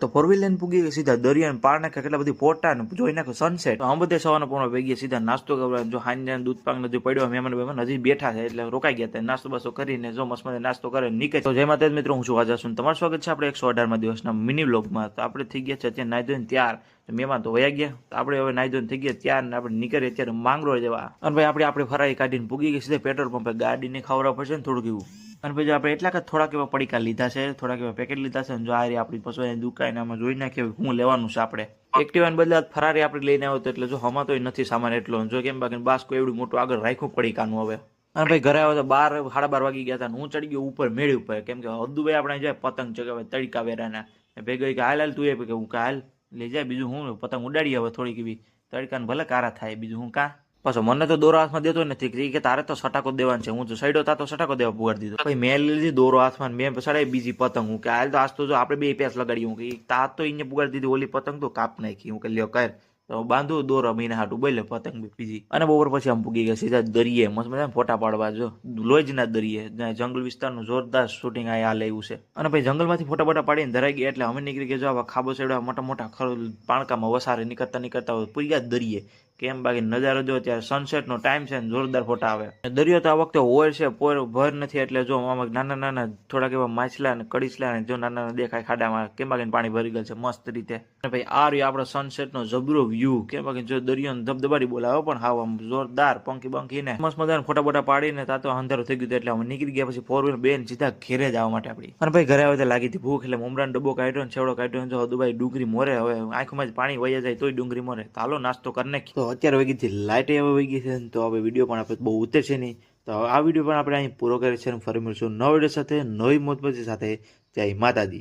તો four wheel લઈને પૂગી ગઈ સીધા દરિયા પાર નાખે કેટલા બધી ફોટા ને જોઈ નાખો સનસેટ. તો અમે બધે સવારના પોણા ભેગી સીધા નાસ્તો કરવા જો હાંજે દૂધ પાક નથી પડ્યો મહેમાન હજી બેઠા છે એટલે રોકાઈ ગયા હતા. નાસ્તો બાસ્તો કરીને જો મસ્ત નાસ્તો કરે નીકળે. તો જેમાં તેજ મિત્રો હું છું આજા છું તમારું સ્વાગત છે આપણે 118મા દિવસના મિની વ્લોગમાં. તો આપણે થઈ ગયા છે અત્યારે નાઈ ધોઈને ત્યાર. મહેમાન તો વયા ગયા. તો આપણે હવે નાઈ ધોઈને થઈ ગયા ત્યાર ને આપણે નીકળીએ અત્યારે માંગરોળ જવા. અને ભાઈ આપણે ફરાઈ કાઢીને પૂગી ગઈ સીધે પેટ્રોલ પંપે. ગાડીને ખવડાવવા પડશે ને થોડુંક એવું. અને પછી આપણે એટલા થોડાક એવા પડીકા લીધા છે, થોડાક એવા પેકેટ લીધા છે. જો આ આપણી પશુ દુકાન આમાં જોઈ નાખીએ હું લેવાનું છે. આપણે એક્ટિવાને બદલે ફરારી આપણે લઈને આવ્યો એટલે જો હમા તો નથી સામાન એટલો જો કેમ બાકી બાસ્કો એવડું મોટું આગળ રાખ્યું પડીકાનું હવે. અને ભાઈ ઘરે આવ્યો તો 12:30 વાગી ગયા હતા. હું ચડી ગયો ઉપર મેળી ઉપર કેમ કે હદુભાઈ આપણે જાય પતંગ ચગાવે તડકા વેરાના ભેગો કે હાલ તું એ કે હું હાલ લઈ જાય. બીજું હું પતંગ ઉડાડી હવે થોડીક એવી તડકાને ભલે કારા થાય બીજું હું કા. પાછો મને તો દોરો હાથમાં દેતો નથી કે તારે તો સટાકો દેવાનો છે. હું તો સાઈડો તા તો સટાકો દેવા પુગાડી દીધો. ભાઈ મેં લીધી દોરો હાથમાં મેં સડાઈ બીજી પતંગ. હું કે હાલ તો આજ તો જો આપણે બે પેસ લગાડી. હું કે તા તો એને પુગાડી દીધી ઓલી પતંગ તો કાપ નાખી. હું કે લ્યો કર તો બાંધો દોરો મહિના હાટું બોલે પતંગ બીજી. અને બપોર પછી આમ પૂગી ગયા સીધા દરિયે મસ્ત મજા ફોટા પાડવા જો લોજના દરિયે જંગલ વિસ્તારનું જોરદાર શૂટિંગ આ લેવું છે. અને ભાઈ જંગલમાંથી ફોટા બોટા પાડીને ધરાઈ ગયા એટલે અમે નીકળી ગયા જો ખાબો સેડવા મોટા મોટા પાણકામાં વસારે નીકળતા હોય પૂરી ગયા દરિયે કેમ બાકી નજારો જો ત્યારે સનસેટ નો ટાઈમ છે ને જોરદાર ફોટા આવે. દરિયો તો આ વખતે હોય છે ભર નથી એટલે જો આમાં નાના થોડાક એવા માછલા ને કડીસલા ને જો નાના દેખાય ખાડામાં કેમ બાકી પાણી ભરી ગયેલ છે મસ્ત રીતે. અને ભાઈ આ રહ્યો આપણો સનસેટ નો જબરો વ્યૂ કેમ બાકી જો દરિયો ધબધબાડી બોલાવે પણ હાવ આમ જોરદાર પંખી બંખી ને મસ્ત મજાના ફોટા બોટા પાડીને તા તો અંધારું થઈ ગયું એટલે અમે નીકળી ગયા પછી 4 વ્હીલર બેન સીધા ઘેરે જવા માટે આપડી. અને ભાઈ ઘરે આવે તો લાગી હતી ભૂખ એટલે મમરાનો ડબ્બો કાઢ્યો ને છેવડો કાઢ્યો જો દુબાઈ ડુંગળી મોરે હવે આંખમાં જ પાણી વહી જાય તોય ડુંગળી મોરે. ચાલો નાસ્તો કરી નાખી. તો અત્યારે વહી ગઈ લાઇટ હવે વહી ગઈ છે તો હવે વિડીયો પણ આપણે બહુ ઉતર છે નહીં. તો આ વિડીયો પણ આપણે અહીં પૂરો કરીએ છીએ. ફરી મળીશું નવા વિડીયો સાથે નવી મોજ સાથે. જય માતાજી.